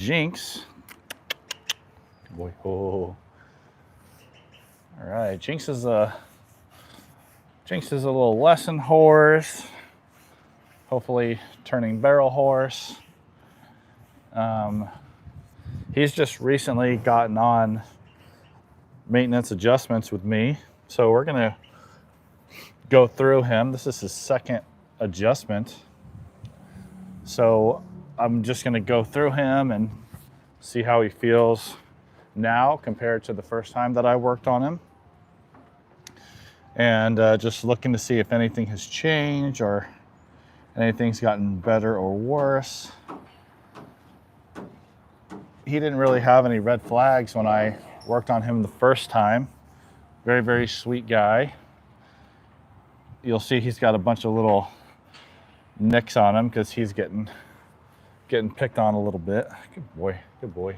Jinx. Boy, oh. All right, Jinx is a little lesson horse. Hopefully turning barrel horse. He's just recently gotten on maintenance adjustments with me. So we're gonna go through him. This is his second adjustment. So I'm just gonna go through him and see how he feels now compared to the first time that I worked on him. And just looking to see if anything has changed or anything's gotten better or worse. He didn't really have any red flags when I worked on him the first time. Very, very sweet guy. You'll see he's got a bunch of little nicks on him because he's getting picked on a little bit. Good boy, good boy.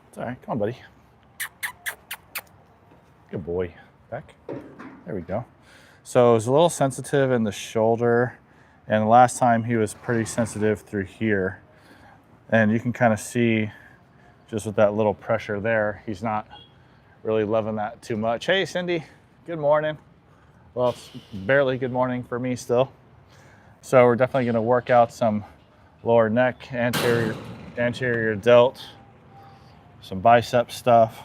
It's all right, come on, buddy. Good boy. Back. There we go. So it was a little sensitive in the shoulder, and last time he was pretty sensitive through here. And you can kind of see just with that little pressure there, he's not really loving that too much. Hey, Cindy, good morning. Well, it's barely good morning for me still. So we're definitely gonna work out some lower neck, anterior delt, some bicep stuff.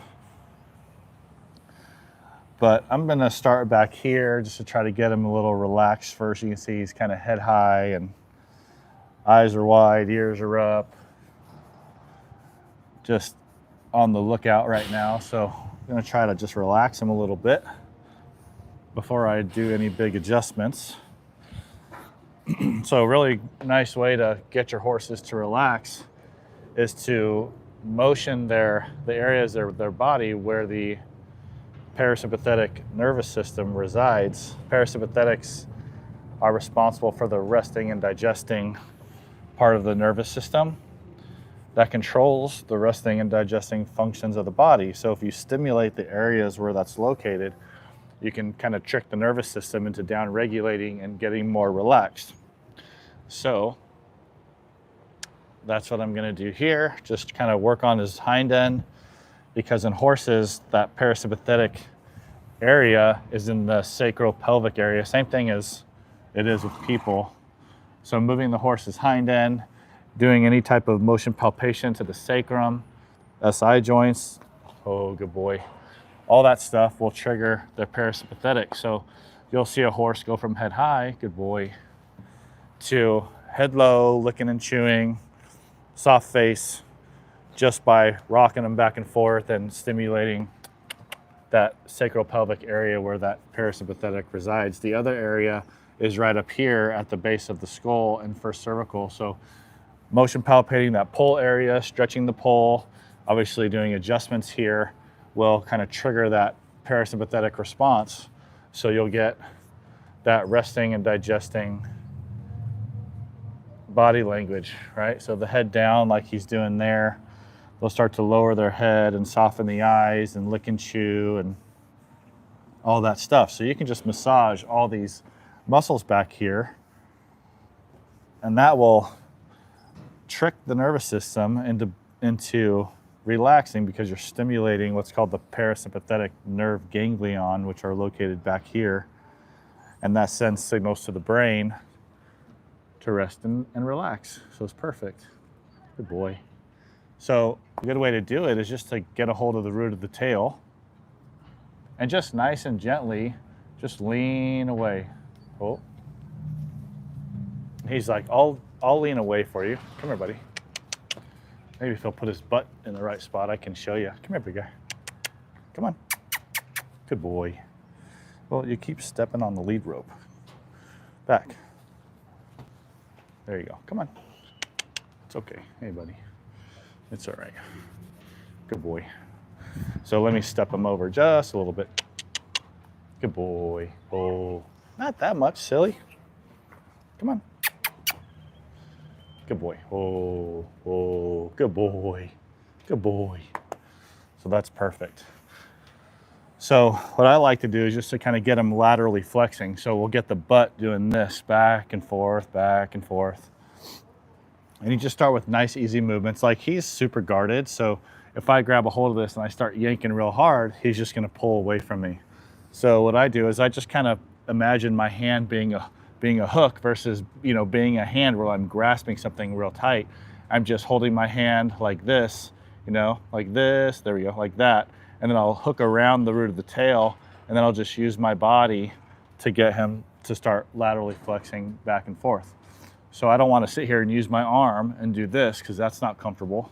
But I'm gonna start back here just to try to get him a little relaxed first. You can see he's kind of head high and eyes are wide, ears are up. Just on the lookout right now. So I'm gonna try to just relax him a little bit before I do any big adjustments. So a really nice way to get your horses to relax is to motion the areas of their body where the parasympathetic nervous system resides. Parasympathetics are responsible for the resting and digesting part of the nervous system that controls the resting and digesting functions of the body. So if you stimulate the areas where that's located, you can kind of trick the nervous system into down regulating and getting more relaxed. So that's what I'm going to do here. Just kind of work on his hind end, because in horses, that parasympathetic area is in the sacropelvic area. Same thing as it is with people. So moving the horse's hind end, doing any type of motion palpation to the sacrum, SI joints, oh, good boy. All that stuff will trigger the parasympathetic. So you'll see a horse go from head high, good boy, to head low, licking and chewing, soft face, just by rocking them back and forth and stimulating that sacropelvic area where that parasympathetic resides. The other area is right up here at the base of the skull and first cervical. So motion palpating that pole area, stretching the pole, obviously doing adjustments here will kind of trigger that parasympathetic response. So you'll get that resting and digesting body language, right? So the head down like he's doing there, they'll start to lower their head and soften the eyes and lick and chew and all that stuff. So you can just massage all these muscles back here, and that will trick the nervous system into relaxing, because you're stimulating what's called the parasympathetic nerve ganglion, which are located back here, and that sends signals to the brain to rest and relax. So it's perfect. Good boy. So a good way to do it is just to get a hold of the root of the tail and just nice and gently just lean away. Oh, he's like, I'll lean away for you. Come here, buddy. Maybe if he'll put his butt in the right spot, I can show you. Come here, big guy. Come on. Good boy. Well, you keep stepping on the lead rope. Back. There you go. Come on. It's okay. Hey, buddy. It's all right. Good boy. So let me step him over just a little bit. Good boy. Oh, not that much, silly. Come on. Good boy. Oh, oh, good boy. Good boy. So that's perfect. So what I like to do is just to kind of get him laterally flexing. So we'll get the butt doing this back and forth, And you just start with nice, easy movements. Like, he's super guarded, so if I grab a hold of this and I start yanking real hard, he's just gonna pull away from me. So what I do is I just kind of imagine my hand being a hook versus, you know, being a hand where I'm grasping something real tight. I'm just holding my hand like this, you know, like this, there we go, like that. And then I'll hook around the root of the tail, and then I'll just use my body to get him to start laterally flexing back and forth. So I don't want to sit here and use my arm and do this, because that's not comfortable.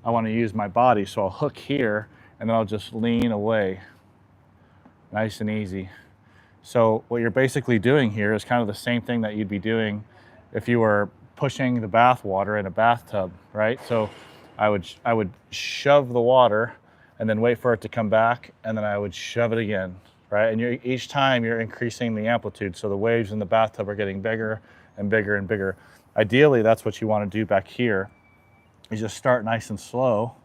I want to use my body, so I'll hook here and then I'll just lean away. Nice and easy. So what you're basically doing here is kind of the same thing that you'd be doing if you were pushing the bath water in a bathtub, right? So I would shove the water and then wait for it to come back, and then I would shove it again, right? And each time you're increasing the amplitude, so the waves in the bathtub are getting bigger and bigger and bigger. Ideally, that's what you want to do back here. You just start nice and slow.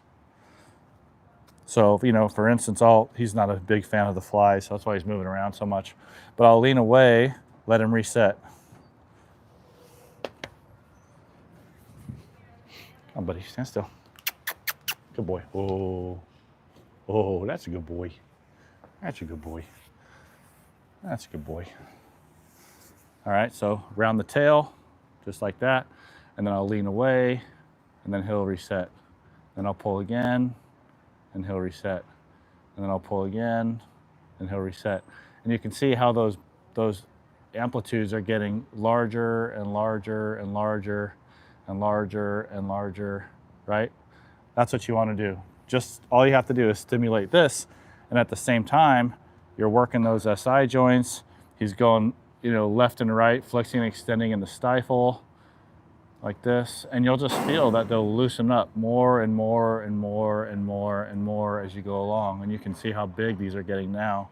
So, you know, for instance, he's not a big fan of the flies, so that's why he's moving around so much. But I'll lean away, let him reset. Come on, buddy, stand still. Good boy. Oh, that's a good boy. That's a good boy. That's a good boy. All right, so around the tail, just like that. And then I'll lean away, and then he'll reset. Then I'll pull again, and he'll reset. And then I'll pull again, and he'll reset. And you can see how those amplitudes are getting larger and larger and larger and larger and larger, right? That's what you want to do. Just all you have to do is stimulate this, and at the same time, you're working those SI joints. He's going, you know, left and right, flexing and extending in the stifle, like this, and you'll just feel that they'll loosen up more and more and more and more and more as you go along. And you can see how big these are getting now.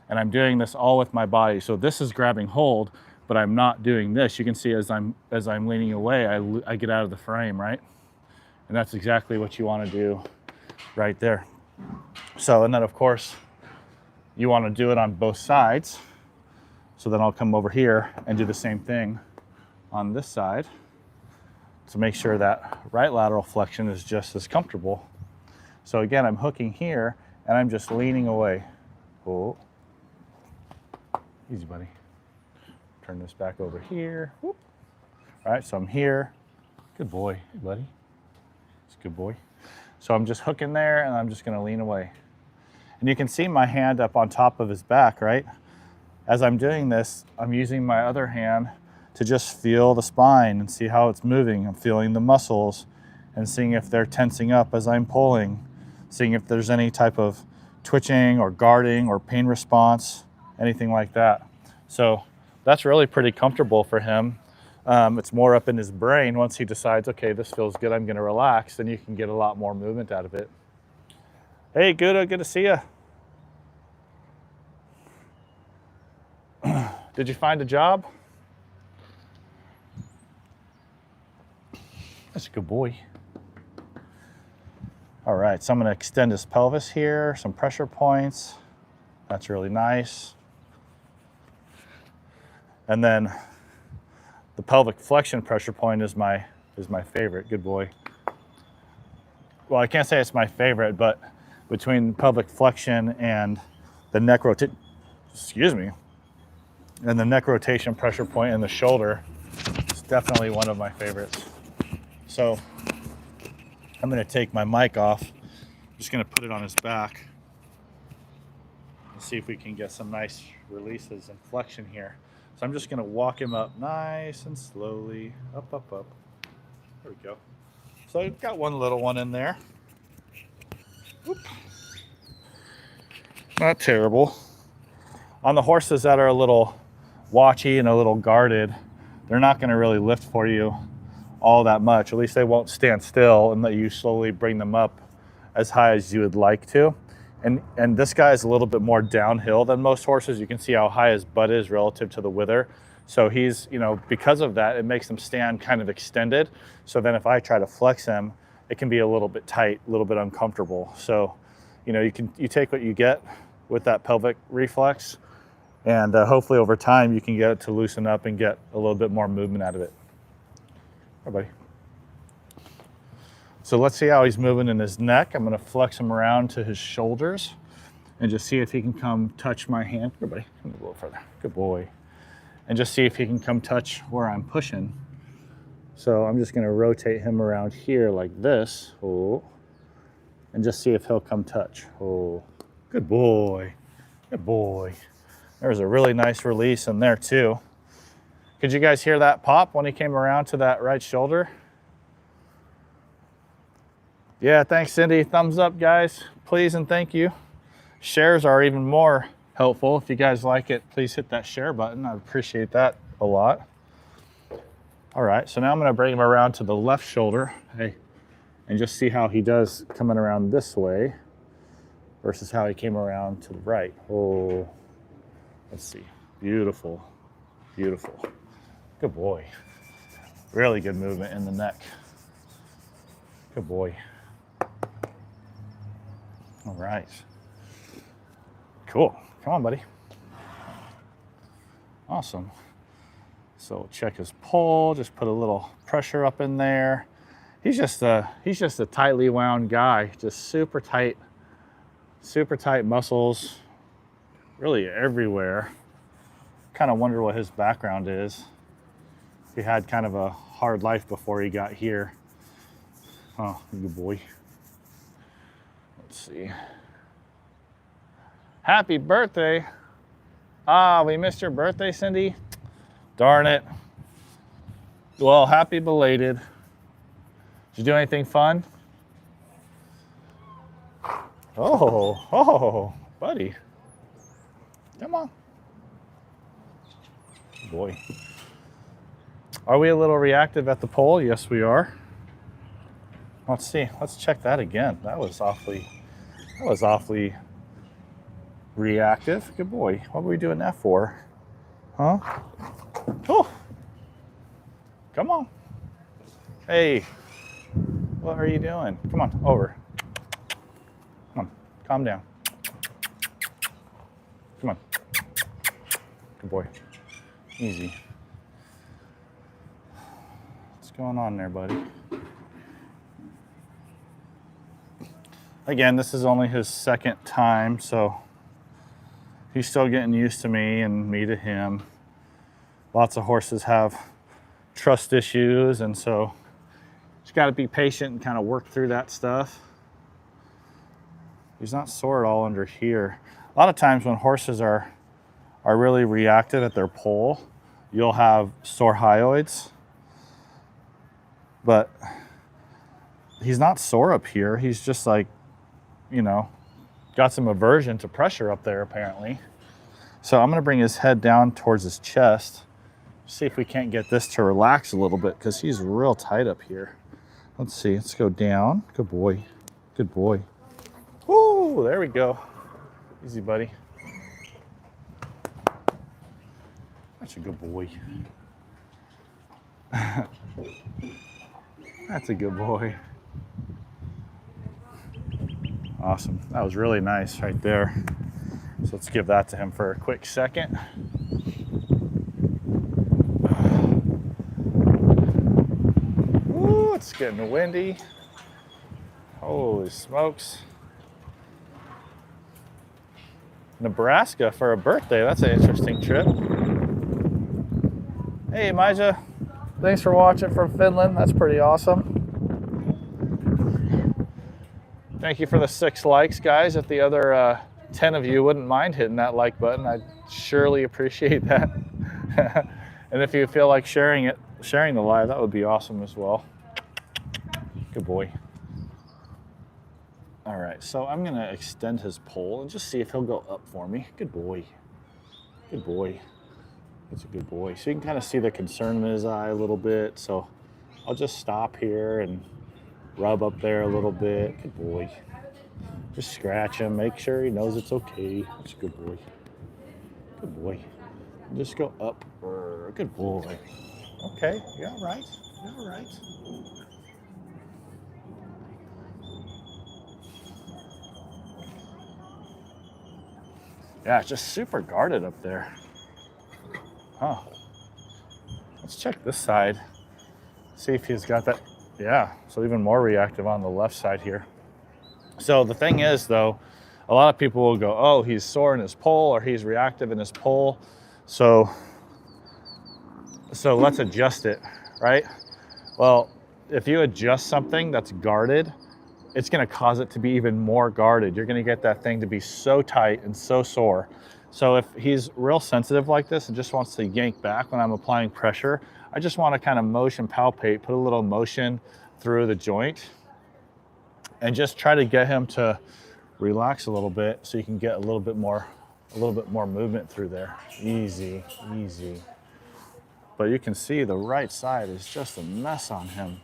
And I'm doing this all with my body. So this is grabbing hold, but I'm not doing this. You can see as I'm leaning away, I get out of the frame, right? And that's exactly what you want to do right there. So, and then of course, you want to do it on both sides. So then I'll come over here and do the same thing on this side to make sure that right lateral flexion is just as comfortable. So again, I'm hooking here and I'm just leaning away. Oh, easy, buddy. Turn this back over here. Whoop. All right, so I'm here. Good boy, hey, buddy. It's a good boy. So I'm just hooking there, and I'm just gonna lean away. And you can see my hand up on top of his back, right? As I'm doing this, I'm using my other hand to just feel the spine and see how it's moving. I'm feeling the muscles and seeing if they're tensing up as I'm pulling, seeing if there's any type of twitching or guarding or pain response, anything like that. So that's really pretty comfortable for him. It's more up in his brain. Once he decides, okay, this feels good, I'm gonna relax, then you can get a lot more movement out of it. Hey, good to see you. Did you find a job? That's a good boy. All right, so I'm gonna extend his pelvis here, some pressure points. That's really nice. And then the pelvic flexion pressure point is my favorite. Good boy. Well, I can't say it's my favorite, but between pelvic flexion and the neck rotation, and the neck rotation pressure point in the shoulder, it's definitely one of my favorites. So I'm gonna take my mic off. I'm just gonna put it on his back and see if we can get some nice releases and flexion here. So I'm just gonna walk him up nice and slowly, up, up, up. There we go. So I've got one little one in there. Whoop. Not terrible. On the horses that are a little watchy and a little guarded, they're not gonna really lift for you all that much. At least they won't stand still and let you slowly bring them up as high as you would like to. And this guy is a little bit more downhill than most horses. You can see how high his butt is relative to the wither. So he's, you know, because of that, it makes him stand kind of extended. So then if I try to flex him, it can be a little bit tight, a little bit uncomfortable. So, you know, you take what you get with that pelvic reflex, and hopefully over time you can get it to loosen up and get a little bit more movement out of it. All right, buddy. So let's see how he's moving in his neck. I'm gonna flex him around to his shoulders and just see if he can come touch my hand. Good buddy, come a little further. Good boy. And just see if he can come touch where I'm pushing. So I'm just gonna rotate him around here like this. Oh. And just see if he'll come touch. Oh, good boy. Good boy. There's a really nice release in there too. Could you guys hear that pop when he came around to that right shoulder? Yeah, thanks, Cindy. Thumbs up, guys. Please and thank you. Shares are even more helpful. If you guys like it, please hit that share button. I appreciate that a lot. All right, so now I'm gonna bring him around to the left shoulder. Hey, and just see how he does coming around this way versus how he came around to the right. Oh, let's see. Beautiful, beautiful. Good boy. Really good movement in the neck. Good boy. All right. Cool. Come on, buddy. Awesome. So check his pull, just put a little pressure up in there. He's just a tightly wound guy, just super tight muscles, really everywhere. Kind of wonder what his background is. He had kind of a hard life before he got here. Oh, good boy. Let's see. Happy birthday. Ah, we missed your birthday, Cindy. Darn it. Well, happy belated. Did you do anything fun? Oh, buddy. Come on. Good boy. Are we a little reactive at the pole? Yes, we are. Let's see. Let's check that again. That was awfully reactive. Good boy. What were we doing that for? Huh? Oh. Come on. Hey. What are you doing? Come on, over. Come on, calm down. Come on. Good boy. Easy. What's going on there, buddy? Again, this is only his second time, so he's still getting used to me and me to him. Lots of horses have trust issues, and so just got to be patient and kind of work through that stuff. He's not sore at all under here. A lot of times when horses are really reactive at their pole, you'll have sore hyoids, but he's not sore up here. He's just like, you know, got some aversion to pressure up there apparently. So I'm gonna bring his head down towards his chest, see if we can't get this to relax a little bit because he's real tight up here. Let's see, let's go down. Good boy, good boy. Woo, there we go. Easy, buddy. That's a good boy. That's a good boy. Awesome, that was really nice right there. So let's give that to him for a quick second. Ooh, it's getting windy. Holy smokes. Nebraska for a birthday, that's an interesting trip. Hey, Maja, thanks for watching from Finland. That's pretty awesome. Thank you for the 6 likes, guys. If the other 10 of you wouldn't mind hitting that like button, I'd surely appreciate that. And if you feel like sharing the live, that would be awesome as well. Good boy. All right, so I'm gonna extend his pole and just see if he'll go up for me. Good boy. Good boy. That's a good boy. So you can kind of see the concern in his eye a little bit. So I'll just stop here and rub up there a little bit. Good boy. Just scratch him, make sure he knows it's okay. That's a good boy. Good boy. Just go up. Good boy. Okay, you all right? You all right? Yeah, it's just super guarded up there. Huh. Let's check this side. See if he's got that Yeah, so even more reactive on the left side here. So the thing is, though, a lot of people will go, oh, he's sore in his pole or he's reactive in his pole. So let's adjust it, right? Well, if you adjust something that's guarded, it's going to cause it to be even more guarded. You're going to get that thing to be so tight and so sore. So if he's real sensitive like this and just wants to yank back when I'm applying pressure, I just want to kind of motion palpate, put a little motion through the joint and just try to get him to relax a little bit so you can get a little bit more movement through there. Easy, easy. But you can see the right side is just a mess on him.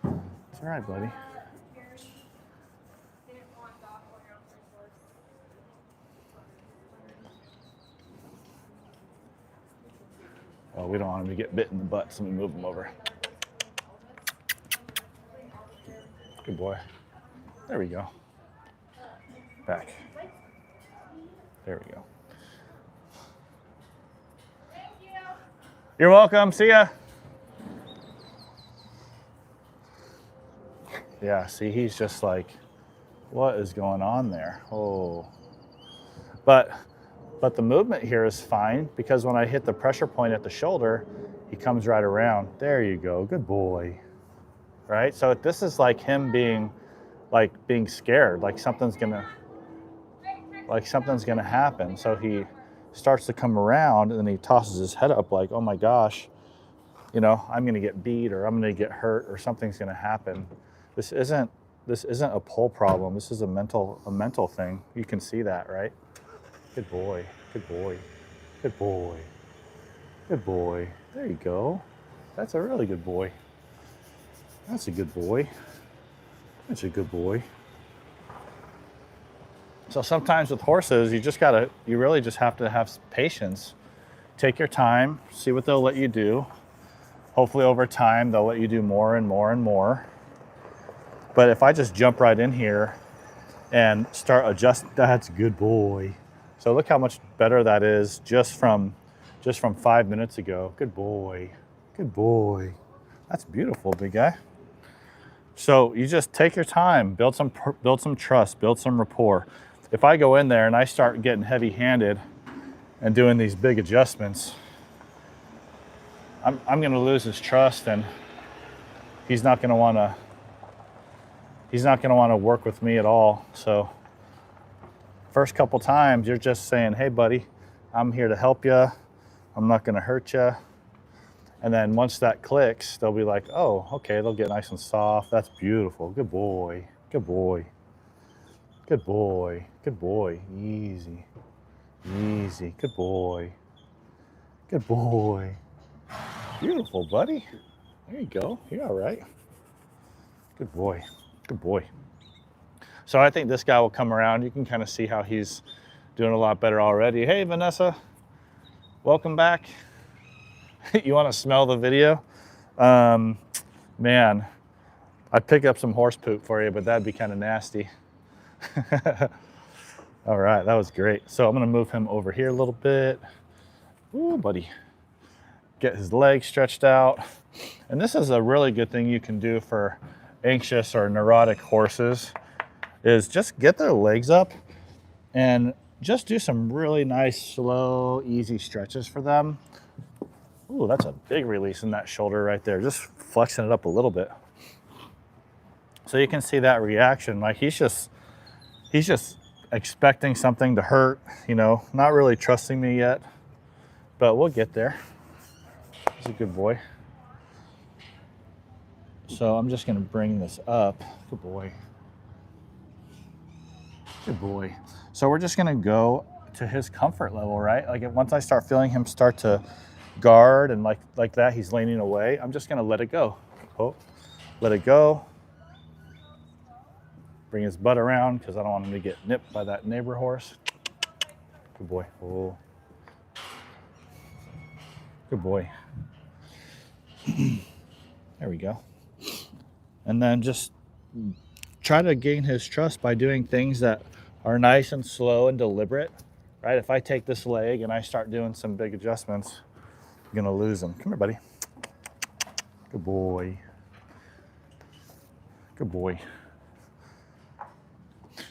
It's all right, buddy. Well, we don't want him to get bit in the butt, so we move him over. Good boy. There we go. Back. There we go. You're welcome. See ya. Yeah, see, he's just like, what is going on there? Oh. But the movement here is fine because when I hit the pressure point at the shoulder, he comes right around. There you go. Good boy. Right? So this is like him being scared, like something's gonna happen. So he starts to come around and then he tosses his head up like, oh my gosh, you know, I'm gonna get beat or I'm gonna get hurt or something's gonna happen. This isn't a pole problem. This is a mental thing. You can see that, right? Good boy, good boy, good boy, good boy. There you go. That's a really good boy. That's a good boy. That's a good boy. So sometimes with horses, you really just have to have patience. Take your time, see what they'll let you do. Hopefully over time, they'll let you do more and more and more. But if I just jump right in here and start adjusting, that's a good boy. So look how much better that is just from 5 minutes ago. Good boy, good boy. That's beautiful, big guy. So you just take your time, build some trust, build some rapport. If I go in there and I start getting heavy-handed and doing these big adjustments, I'm going to lose his trust, and he's not going to want to work with me at all. So first couple times, you're just saying, hey, buddy, I'm here to help you. I'm not going to hurt you. And then once that clicks, they'll be like, oh, okay, they'll get nice and soft. That's beautiful. Good boy. Good boy. Good boy. Good boy. Easy. Easy. Good boy. Good boy. Beautiful, buddy. There you go. You're all right. Good boy. Good boy. So I think this guy will come around. You can kind of see how he's doing a lot better already. Hey, Vanessa. Welcome back. You want to smell the video? Man, I'd pick up some horse poop for you, but that'd be kind of nasty. All right, that was great. So I'm going to move him over here a little bit. Ooh, buddy. Get his legs stretched out. And this is a really good thing you can do for anxious or neurotic horses, is just get their legs up and just do some really nice, slow, easy stretches for them. Ooh, that's a big release in that shoulder right there. Just flexing it up a little bit. So you can see that reaction. Like he's just expecting something to hurt, you know, not really trusting me yet, but we'll get there. He's a good boy. So I'm just gonna bring this up. Good boy. Good boy. So we're just gonna go to his comfort level, right? Like once I start feeling him start to guard and like that, he's leaning away, I'm just gonna let it go. Oh, let it go. Bring his butt around because I don't want him to get nipped by that neighbor horse. Good boy. Oh. Good boy. There we go. And then just try to gain his trust by doing things that are nice and slow and deliberate, right? If I take this leg and I start doing some big adjustments, I'm gonna lose him. Come here, buddy. Good boy. Good boy.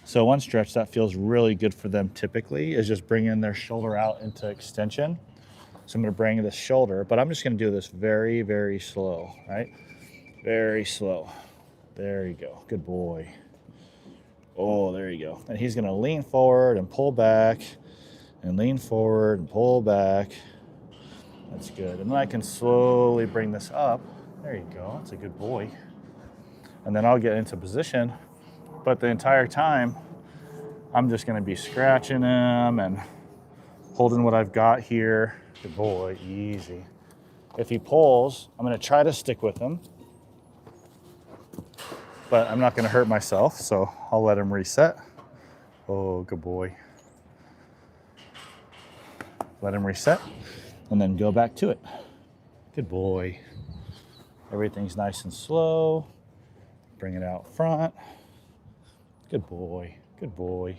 So one stretch that feels really good for them typically is just bringing their shoulder out into extension. So I'm going to bring this shoulder, but I'm just going to do this very, very slow, right? Very slow. There you go. Good boy. Oh, there you go. And he's going to lean forward and pull back and lean forward and pull back. That's good. And then I can slowly bring this up. There you go. That's a good boy. And then I'll get into position. But the entire time, I'm just going to be scratching him and holding what I've got here. Good boy. Easy. If he pulls, I'm going to try to stick with him. But I'm not going to hurt myself, so I'll let him reset. Oh, good boy. Let him reset, and then go back to it. Good boy. Everything's nice and slow. Bring it out front. Good boy. Good boy.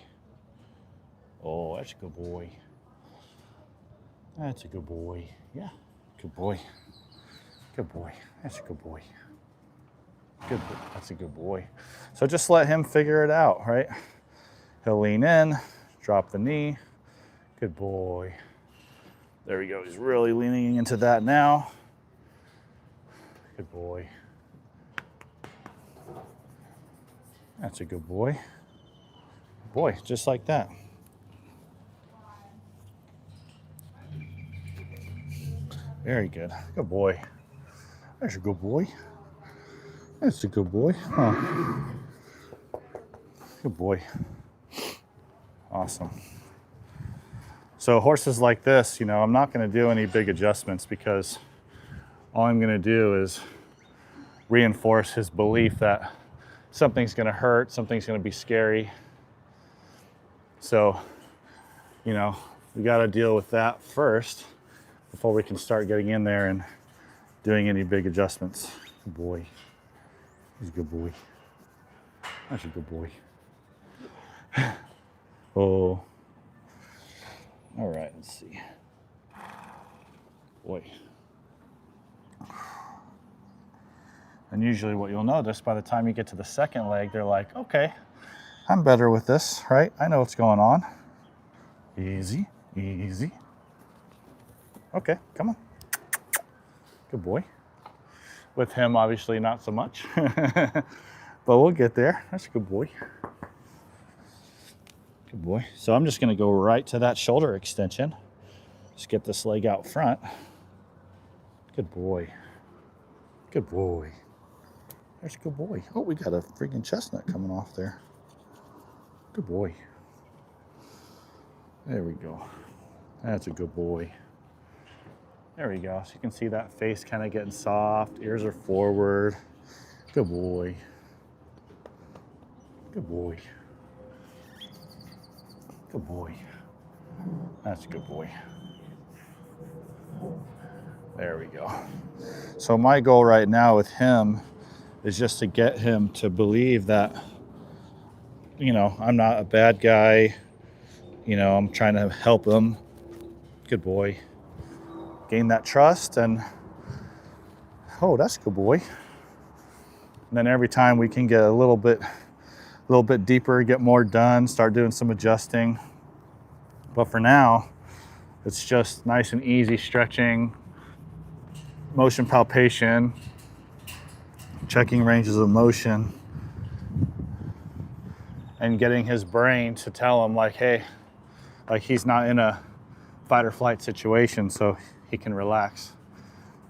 Oh, that's a good boy. That's a good boy. Yeah. Good boy. Good boy. That's a good boy. Good. That's a good boy. So just let him figure it out, right? He'll lean in, drop the knee. Good boy. There we go. He's really leaning into that now. Good boy. That's a good boy. Boy, just like that. Very good. Good boy. That's a good boy. That's a good boy. Huh. Good boy. Awesome. So horses like this, I'm not going to do any big adjustments because all I'm going to do is reinforce his belief that something's going to hurt, something's going to be scary. So, we got to deal with that first before we can start getting in there and doing any big adjustments. Good boy. He's a good boy. That's a good boy. Oh. All right, let's see. Boy. And usually what you'll notice by the time you get to the second leg, they're like, okay, I'm better with this, right? I know what's going on. Easy, easy. Okay, come on. Good boy. With him, obviously not so much, but we'll get there. That's a good boy. Good boy. So I'm just going to go right to that shoulder extension. Just get this leg out front. Good boy. Good boy. There's a good boy. Oh, we got a freaking chestnut coming off there. Good boy. There we go. That's a good boy. There we go. So you can see that face kind of getting soft. Ears are forward. Good boy. Good boy. Good boy. That's a good boy. There we go. So my goal right now with him is just to get him to believe that, I'm not a bad guy. I'm trying to help him. Good boy. Gain that trust and, oh, that's a good boy. And then every time we can get a little bit deeper, get more done, start doing some adjusting. But for now, it's just nice and easy stretching, motion palpation, checking ranges of motion, and getting his brain to tell him like, hey, like he's not in a fight or flight situation, so he can relax.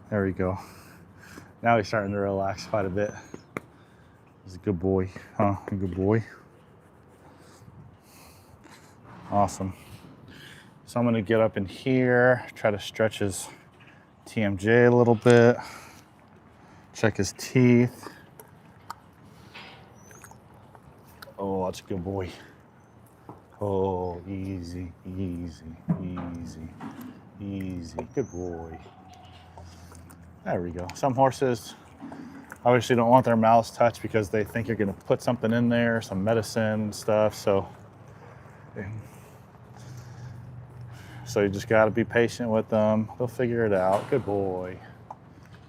There we go. Now he's starting to relax quite a bit. He's a good boy, huh? A good boy. Awesome. So I'm gonna get up in here, try to stretch his TMJ a little bit, check his teeth. Oh, that's a good boy. Oh, easy, easy, easy, easy. Good boy. There we go. Some horses obviously don't want their mouths touched because they think you're going to put something in there, some medicine stuff. So you just got to be patient with them. They'll figure it out. Good boy.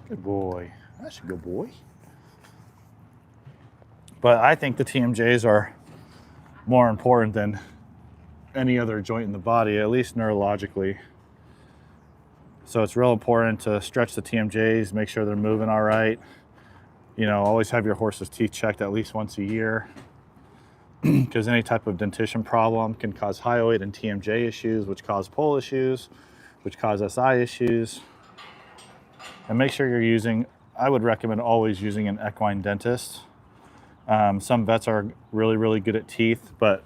Good boy. That's a good boy. But I think the TMJs are more important than any other joint in the body, at least neurologically. So it's real important to stretch the TMJs, make sure they're moving all right. You know, always have your horse's teeth checked at least once a year, because any type of dentition problem can cause hyoid and TMJ issues, which cause pole issues, which cause SI issues. And make sure you're using, I would recommend always using an equine dentist. Some vets are really, really good at teeth, but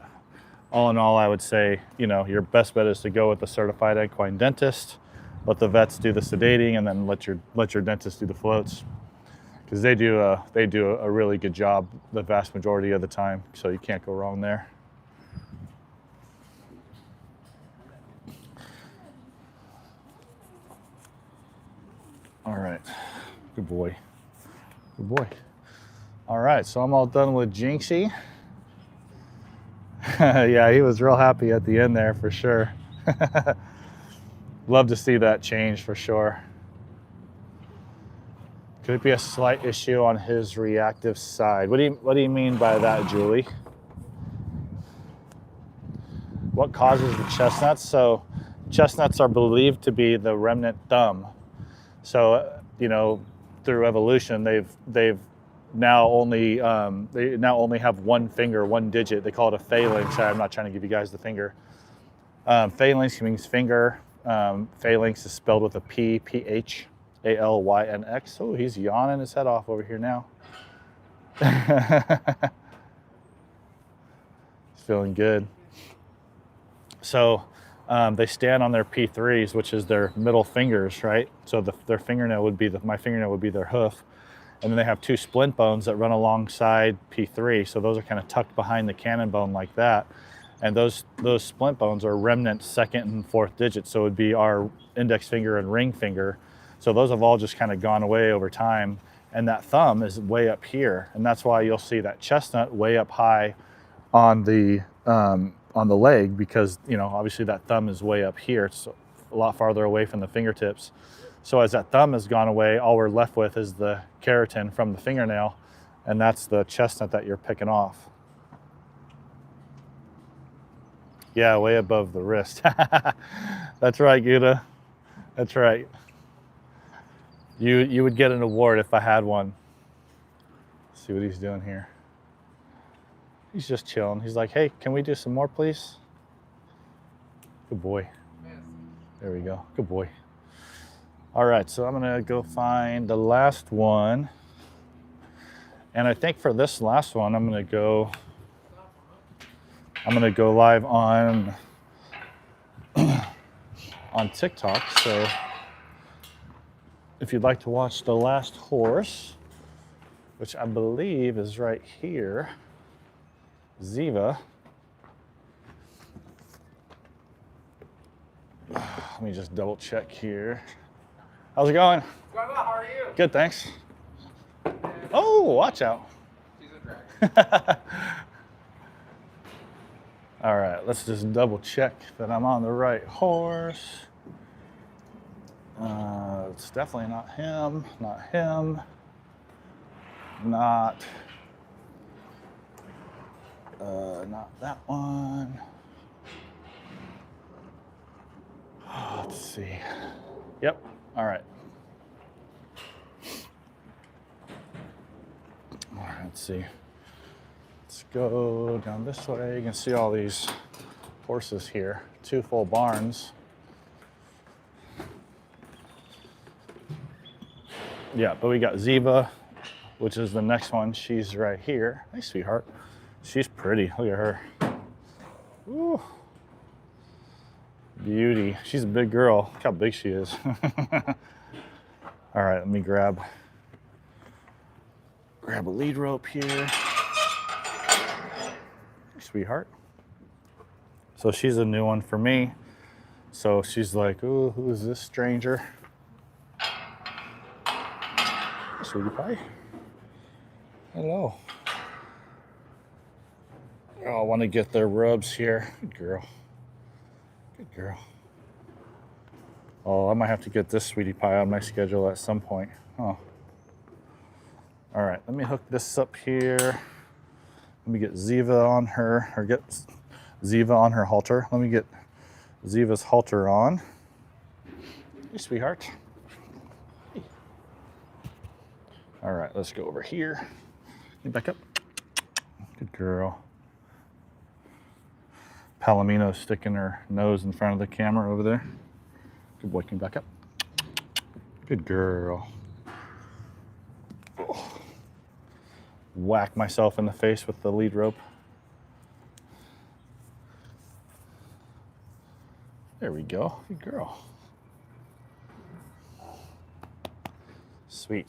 all in all, I would say, you know, your best bet is to go with a certified equine dentist. Let the vets do the sedating, and then let your dentist do the floats, because they do a really good job the vast majority of the time. So you can't go wrong there. All right, good boy, good boy. All right, so I'm all done with Jinxie. Yeah, he was real happy at the end there for sure. Love to see that change for sure. Could it be a slight issue on his reactive side? What do you mean by that, Julie? What causes the chestnuts? So chestnuts are believed to be the remnant thumb. So, you know, through evolution, they've now only have one finger, one digit. They call it a phalanx. Sorry, I'm not trying to give you guys the finger. Phalanx means finger. Phalanx is spelled with a P, P-H-A-L-Y-N-X. Oh, he's yawning his head off over here now. He's feeling good. So they stand on their P3s, which is their middle fingers, right? So their fingernail would be my fingernail would be their hoof. And then they have two splint bones that run alongside P3. So those are kind of tucked behind the cannon bone like that. And those splint bones are remnant second and fourth digits. So it would be our index finger and ring finger. So those have all just kind of gone away over time. And that thumb is way up here. And that's why you'll see that chestnut way up high on the leg, because, you know, obviously that thumb is way up here. It's a lot farther away from the fingertips. So as that thumb has gone away, all we're left with is the keratin from the fingernail, and that's the chestnut that you're picking off. Yeah, way above the wrist. That's right, Gouda. That's right. You would get an award if I had one. Let's see what he's doing here. He's just chilling. He's like, hey, can we do some more, please? Good boy. There we go. Good boy. All right, so I'm gonna go find the last one. And I think for this last one, I'm gonna go live on TikTok. So if you'd like to watch the last horse, which I believe is right here, Ziva. Let me just double check here. How's it going? Going well, how are you? Good, thanks. Oh, watch out. She's a drag. All right, let's just double check that I'm on the right horse. It's definitely not him, not him, not that one. Let's see. Yep. All right. All right, let's see. Let's go down this way. You can see all these horses here. 2 full barns. Yeah, but we got Ziva, which is the next one. She's right here. Hey, sweetheart. She's pretty. Look at her. Ooh. Beauty. She's a big girl. Look how big she is. All right, let me grab a lead rope here. Sweetheart. So she's a new one for me. So she's like, ooh, who is this stranger? Sweetie pie. Hello. Oh, I want to get their rubs here. Good girl. Good girl. Oh, I might have to get this sweetie pie on my schedule at some point. Oh. All right, let me hook this up here. Let me get Ziva on her, or get Ziva on her halter. Let me get Ziva's halter on. Hey, sweetheart. Hey. All right, let's go over here. Back up. Good girl. Palomino's sticking her nose in front of the camera over there. Good boy, can you back up? Good girl. Oh. Whack myself in the face with the lead rope. There we go. Good girl. Sweet.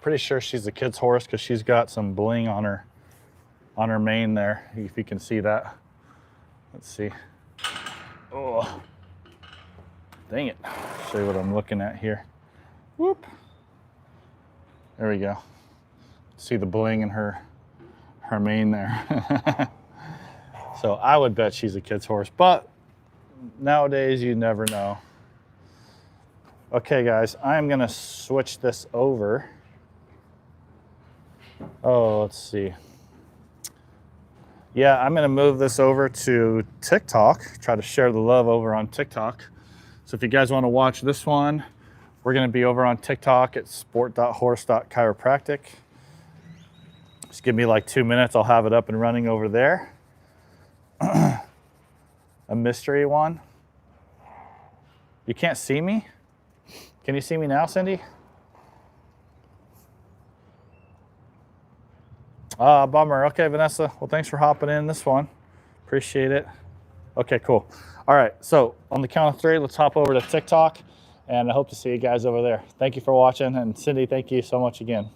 Pretty sure she's a kid's horse because she's got some bling on her mane there, if you can see that. Let's see. Oh, dang it. Show you what I'm looking at here. Whoop. There we go. See the bling in her mane there. So I would bet she's a kid's horse, but nowadays you never know. Okay guys, I'm gonna switch this over. Oh, let's see. Yeah, I'm gonna move this over to TikTok, try to share the love over on TikTok. So if you guys wanna watch this one, we're gonna be over on TikTok at sport.horse.chiropractic. Just give me like 2 minutes, I'll have it up and running over there. A mystery one. You can't see me? Can you see me now, Cindy? Bummer. Okay, Vanessa. Well, thanks for hopping in this one. Appreciate it. Okay, cool. All right, so on the count of 3, let's hop over to TikTok, and I hope to see you guys over there. Thank you for watching, and Cindy, thank you so much again.